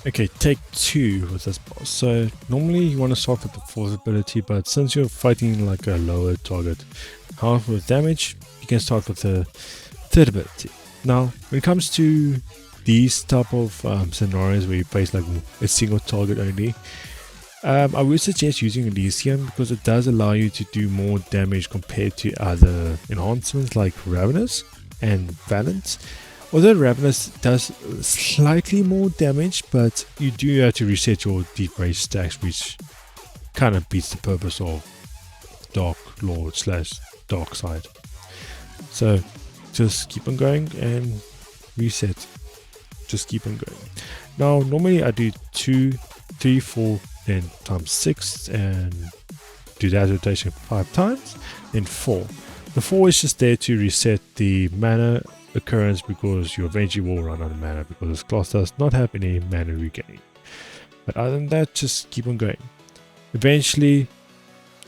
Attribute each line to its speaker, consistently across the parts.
Speaker 1: Okay, take 2 with this boss. So normally you want to start with the 4th ability, but since you're fighting like a lower target half with damage, you can start with the 3rd ability. Now, when it comes to these type of scenarios where you face like a single target only, I would suggest using Elysium because it does allow you to do more damage compared to other enhancements like Ravenous and Valence. Although Ravenous does slightly more damage, but you do have to reset your deep range stacks, which kind of beats the purpose of Dark Lord / Darkside. So just keep on going and reset. Just keep on going. Now normally I do 2, 3, 4, then times 6 and do that rotation 5 times, then 4. The 4 is just there to reset the mana occurrence because you eventually will run out of mana because this class does not have any mana regain. But other than that, just keep on going. Eventually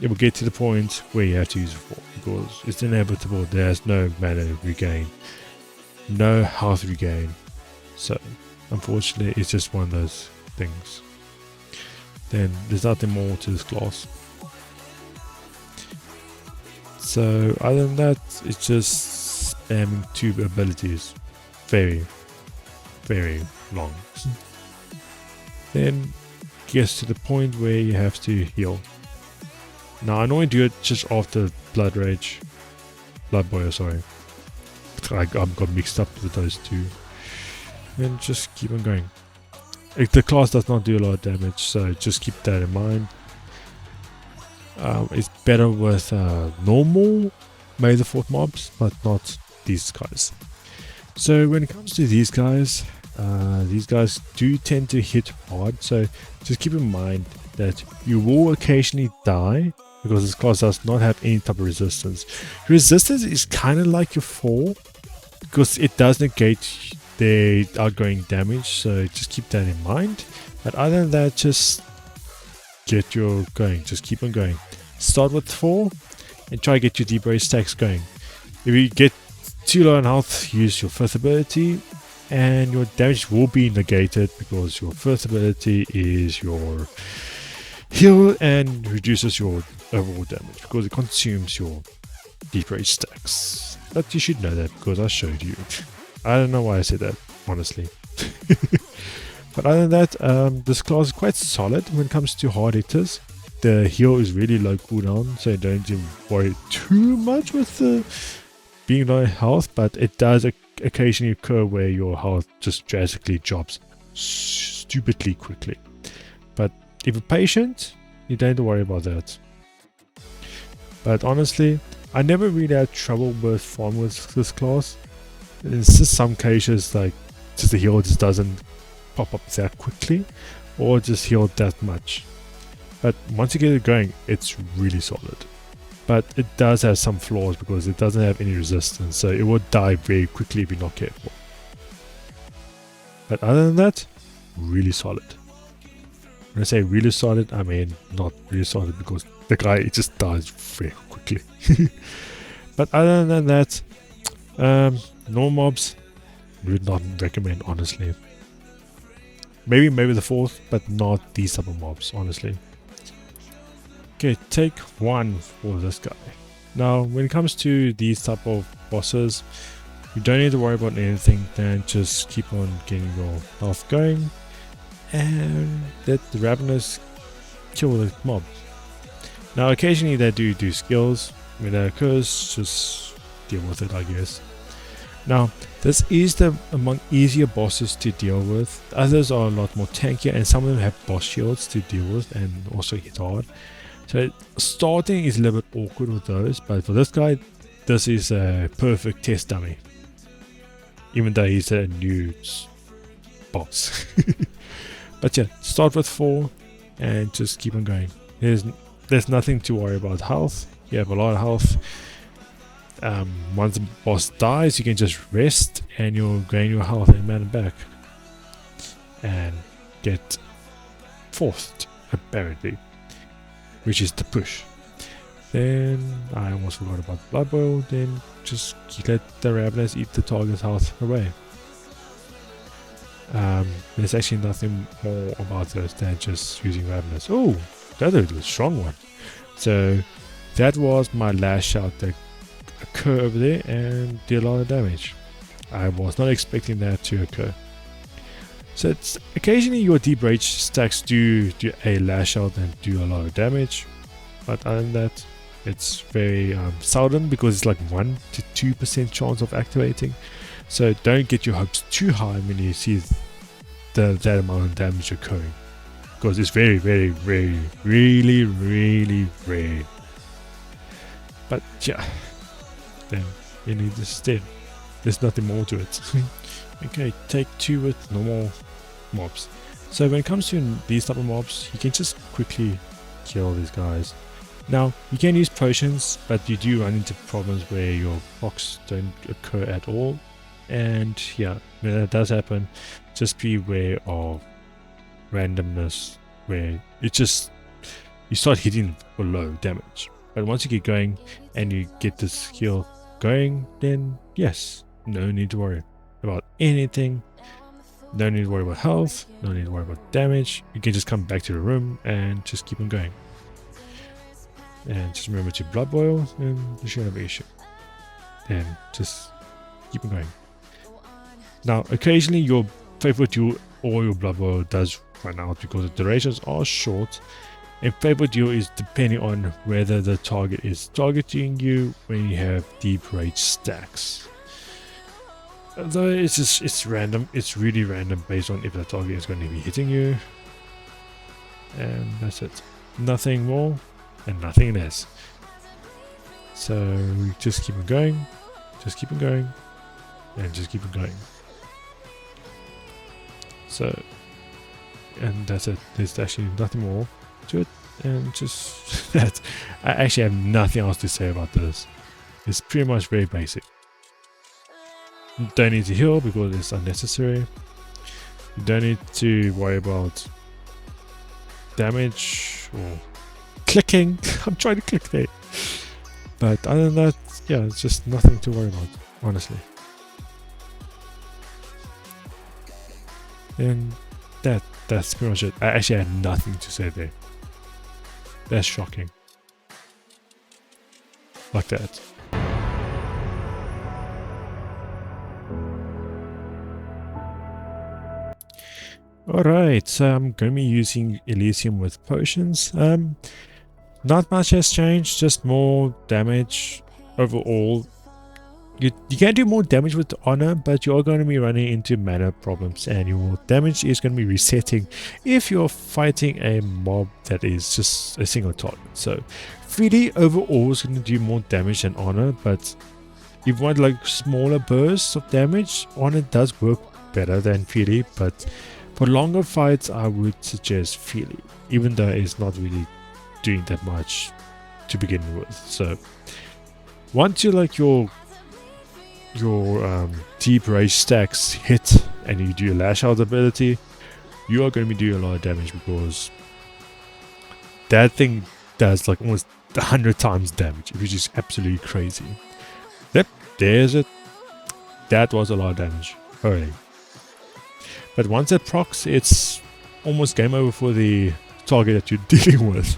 Speaker 1: it will get to the point where you have to use a 4 because it's inevitable. There's no mana regain, no health regain, so unfortunately it's just one of those things. Then there's nothing more to this class. So other than that, it's just spamming 2 abilities very long. Then gets to the point where you have to heal. Now I normally do it just after Blood Boil, sorry. I got mixed up with those 2. Then just keep on going. The class does not do a lot of damage, so just keep that in mind. It's better with normal May the 4th mobs, but not these guys. So when it comes to these guys do tend to hit hard, so just keep in mind that you will occasionally die because this class does not have any type of resistance. Resistance is kind of like your 4 because it does negate the outgoing damage, so just keep that in mind. But other than that, just get your going, just keep on going. Start with 4 and try to get your deep range stacks going. If you get too low on health, use your 5th ability and your damage will be negated because your 1st ability is your heal and reduces your overall damage because it consumes your deep range stacks. But you should know that because I showed you. I don't know why I said that, honestly. But other than that, this class is quite solid when it comes to hard hitters. The heal is really low cooldown, so you don't worry too much with the being low health, but it does occasionally occur where your health just drastically drops stupidly quickly. But if you're patient, you don't have to worry about that. But honestly, I never really had trouble with farming with this class. It's just some cases like just the heal just doesn't pop up that quickly or just heal that much. But once you get it going, it's really solid. But it does have some flaws because it doesn't have any resistance, so it will die very quickly if you're not careful. But other than that, really solid. When I say really solid, I mean not really solid because the guy just dies very quickly. But other than that, no mobs, would not recommend, honestly. Maybe the 4th, but not these type of mobs, honestly. Okay, take 1 for this guy. Now, when it comes to these type of bosses, you don't need to worry about anything, then just keep on getting your health going and let the Ravenous kill the mob. Now, occasionally they do skills. When that occurs, just deal with it, I guess. Now, this is among easier bosses to deal with. Others are a lot more tankier and some of them have boss shields to deal with and also hit hard. So starting is a little bit awkward with those, but for this guy, this is a perfect test dummy. Even though he's a new boss. But yeah, start with 4 and just keep on going. There's nothing to worry about health. You have a lot of health. Once the boss dies, you can just rest and you'll gain your health and mana back and get 4th apparently, which is the push. Then I almost forgot about Blood Boil. Then just let the Ravenous eat the target's health away. There's actually nothing more about this than just using Ravenous. Oh, that was a strong one. So that was my last shot that occurred over there and did a lot of damage. I was not expecting that to occur. So it's occasionally your deep rage stacks do a lash out and do a lot of damage, but other than that, it's very seldom because it's like 1 to 2% chance of activating. So don't get your hopes too high when you see that amount of damage occurring, because it's very, very, very, really rare. But yeah, then you need this step. There's nothing more to it. Okay, take 2 with normal mobs. So when it comes to these type of mobs, you can just quickly kill these guys. Now you can use potions, but you do run into problems where your procs don't occur at all. And yeah, when that does happen, just be aware of randomness, where you start hitting for low damage. But once you get going and you get this skill going, then yes, no need to worry about anything. No need to worry about health, no need to worry about damage. You can just come back to the room and just keep on going. And just remember to blood boil and you shouldn't have an issue. And just keep on going. Now occasionally your favorite duel or your blood boil does run out because the durations are short. And favorite duel is depending on whether the target is targeting you when you have deep rage stacks. Though it's random, it's really random based on if the target is going to be hitting you. And that's it. Nothing more and nothing less. So just keep on going, just keep on going, and just keep on going. So, and that's it. There's actually nothing more to it, and just that. I actually have nothing else to say about this. It's pretty much very basic. You don't need to heal because it's unnecessary. You don't need to worry about damage or clicking. I'm trying to click there. But other than that, yeah, it's just nothing to worry about, honestly. And that's pretty much it. I actually had nothing to say there. That's shocking. Like that. Alright, so I'm going to be using Elysium with potions. Not much has changed, just more damage overall. You can do more damage with honor, but you're going to be running into mana problems and your damage is going to be resetting if you're fighting a mob that is just a single target. So freely overall is going to do more damage than honor, but if you want like smaller bursts of damage, honor does work better than freely, but for longer fights I would suggest freely, even though it's not really doing that much to begin with. So once you like your deep rage stacks hit and you do your lash out ability, you are going to be doing a lot of damage because that thing does like almost 100 times damage, which is absolutely crazy. Yep, there's it. That was a lot of damage already. But once it procs, it's almost game over for the target that you're dealing with.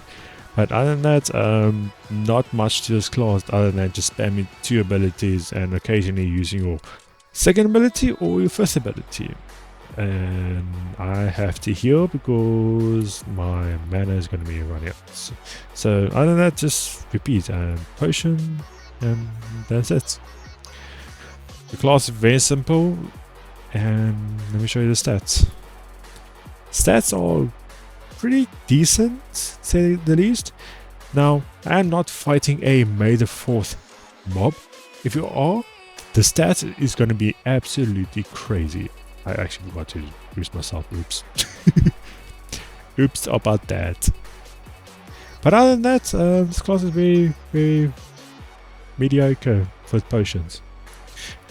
Speaker 1: But other than that, not much to this class other than just spamming 2 abilities and occasionally using your second ability or your first ability. And I have to heal because my mana is going to be running out. So other than that, just repeat potion, and that's it. The class is very simple, and let me show you the stats. Stats are pretty decent, to say the least. Now, I'm not fighting a May the 4th mob. If you are, the stats is going to be absolutely crazy. I actually forgot to boost myself. Oops. Oops about that. But other than that, this class is very, very mediocre for potions.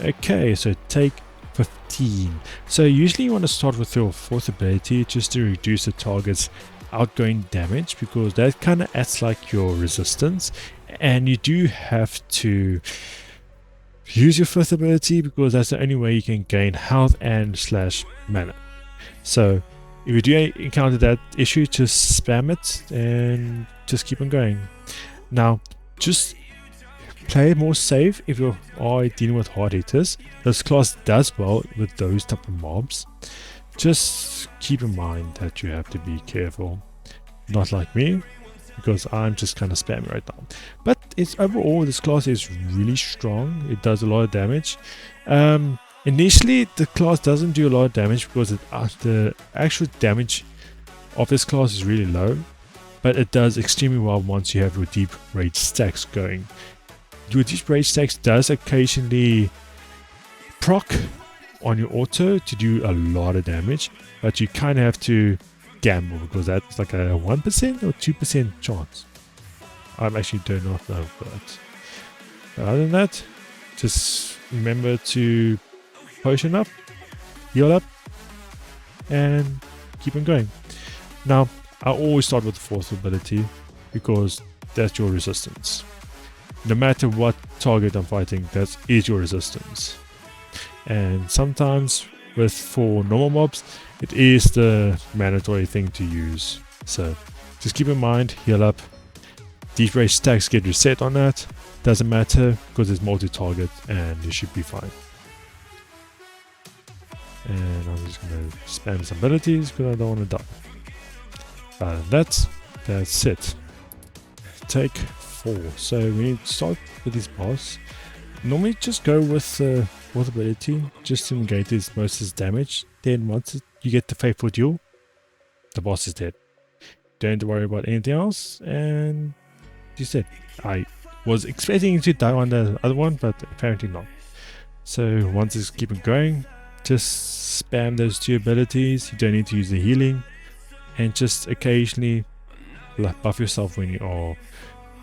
Speaker 1: Okay, so take 15. So usually you want to start with your 4th ability just to reduce the target's outgoing damage, because that kind of acts like your resistance, and you do have to use your 5th ability because that's the only way you can gain health and / mana. So if you do encounter that issue, just spam it and just keep on going. Now, just play more safe if you are dealing with hard hitters. This class does well with those type of mobs. Just keep in mind that you have to be careful. Not like me, because I'm just kind of spamming right now. But it's overall, this class is really strong. It does a lot of damage. Initially, the class doesn't do a lot of damage because the actual damage of this class is really low. But it does extremely well once you have your deep rage stacks going. Your deep rage stacks does occasionally proc on your auto to do a lot of damage, but you kind of have to gamble because that's like a 1% or 2% chance. I actually do not know, but other than that, just remember to potion up, heal up, and keep on going. Now, I always start with the fourth ability because that's your resistance. No matter what target I'm fighting, that is your resistance. And sometimes for normal mobs, it is the mandatory thing to use. So just keep in mind, heal up. These rage stacks get reset on that. Doesn't matter because it's multi-target and you should be fine. And I'm just going to spam some abilities because I don't want to die. That's it. Take 4. So when you start with this boss, normally just go with the fourth ability just to negate most of his damage. Then once you get the Faithful Duel, the boss is dead. Don't have to worry about anything else, and you said I was expecting him to die on the other one, but apparently not. So once it's keeping going, just spam those 2 abilities. You don't need to use the healing, and just occasionally buff yourself when you are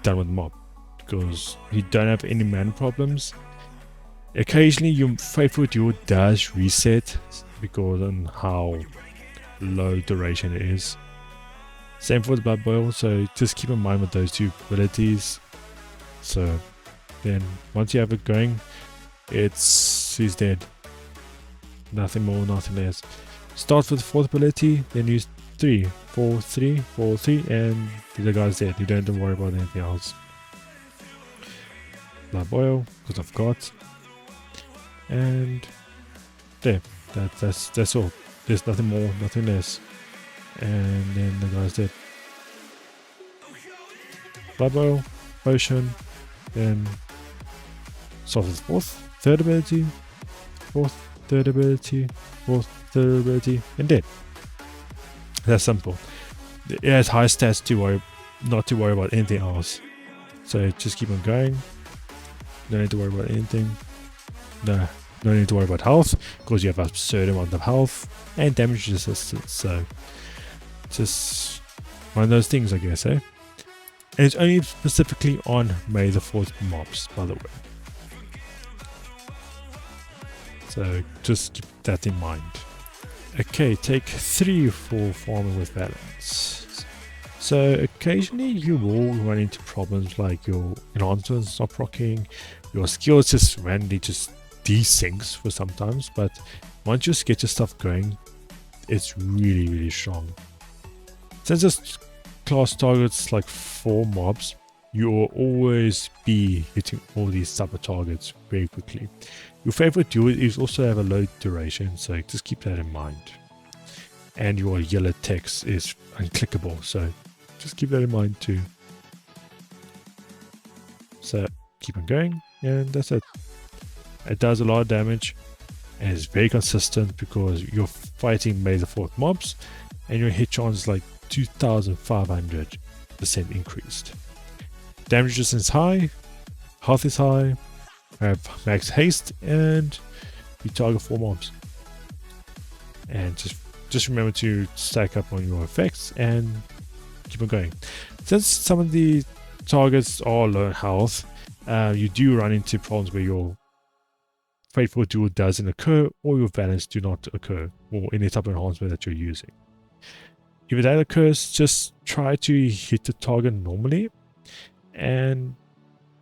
Speaker 1: done with the mob, because you don't have any mana problems. Occasionally your Faithful Duel does reset because on how low duration it is. Same for the Blood Boil, so just keep in mind with those 2 abilities. So then once you have it going, he's dead. Nothing more, nothing less. Start with the fourth ability, then use 3, 4, 3, 4, 3, and the guy's dead. You don't have to worry about anything else. Blood Boil, because I've got. And there, that's all. There's nothing more, nothing less. And then the guy's dead. Blood Boil, potion, then start with fourth, third ability, fourth, third ability, fourth, third ability, and dead. That's simple. It has high stats not to worry about anything else. So just keep on going. No need to worry about anything. No need to worry about health because you have a certain amount of health and damage resistance. So just one of those things, I guess, eh? And it's only specifically on May the 4th mobs, by the way. So just keep that in mind. Okay, take 3 for farming with balance. So occasionally you will run into problems like your enhancements not proccing, your skills just randomly just desyncs for sometimes, but once you get your stuff going, it's really, really strong. Since this class targets like 4 mobs, you will always be hitting all these type of targets very quickly. Your favorite duel is also have a low duration, so just keep that in mind. And your yellow text is unclickable, so just keep that in mind too. So keep on going, and that's it. It does a lot of damage and it's very consistent because you're fighting May the 4th mobs and your hit chance is like 2500% increased. Damage resistance is high, health is high, have max haste, and you target 4 mobs. And just remember to stack up on your effects and keep on going. Since some of the targets are low health, you do run into problems where your Faithful Duel doesn't occur or your balance do not occur, or any type of enhancement that you're using. If that occurs, just try to hit the target normally and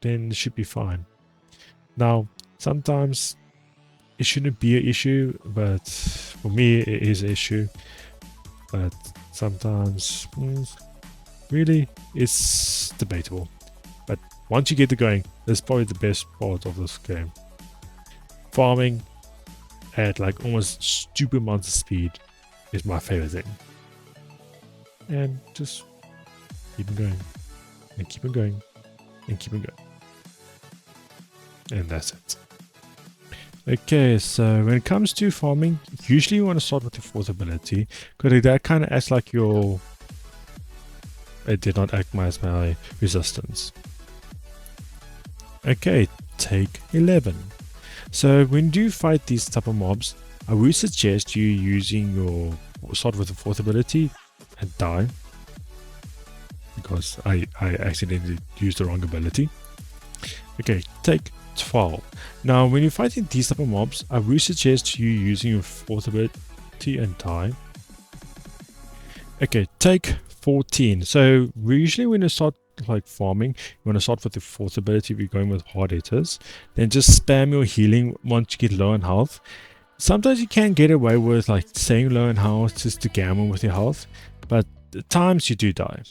Speaker 1: then it should be fine. Now, sometimes it shouldn't be an issue, but for me it is an issue. But sometimes, really, it's debatable. But once you get it going, that's probably the best part of this game. Farming at like almost stupid amounts of speed is my favorite thing. And just keep on going, and keep on going, and keep on going. And that's it. Okay, so when it comes to farming, usually you want to start with the fourth ability, because that kind of acts like your... It did not act as my resistance. Okay, take 11. So when you fight these type of mobs, I would suggest you using your... Start with the fourth ability and die. Because I accidentally used the wrong ability. Okay, take 12. Now when you're fighting these type of mobs, I would suggest you using your fourth ability and die. Okay, take 14. So usually when you start like farming, you want to start with the fourth ability if you're going with hard hitters. Then just spam your healing once you get low on health. Sometimes you can get away with like staying low on health just to gamble with your health, but at times you do die.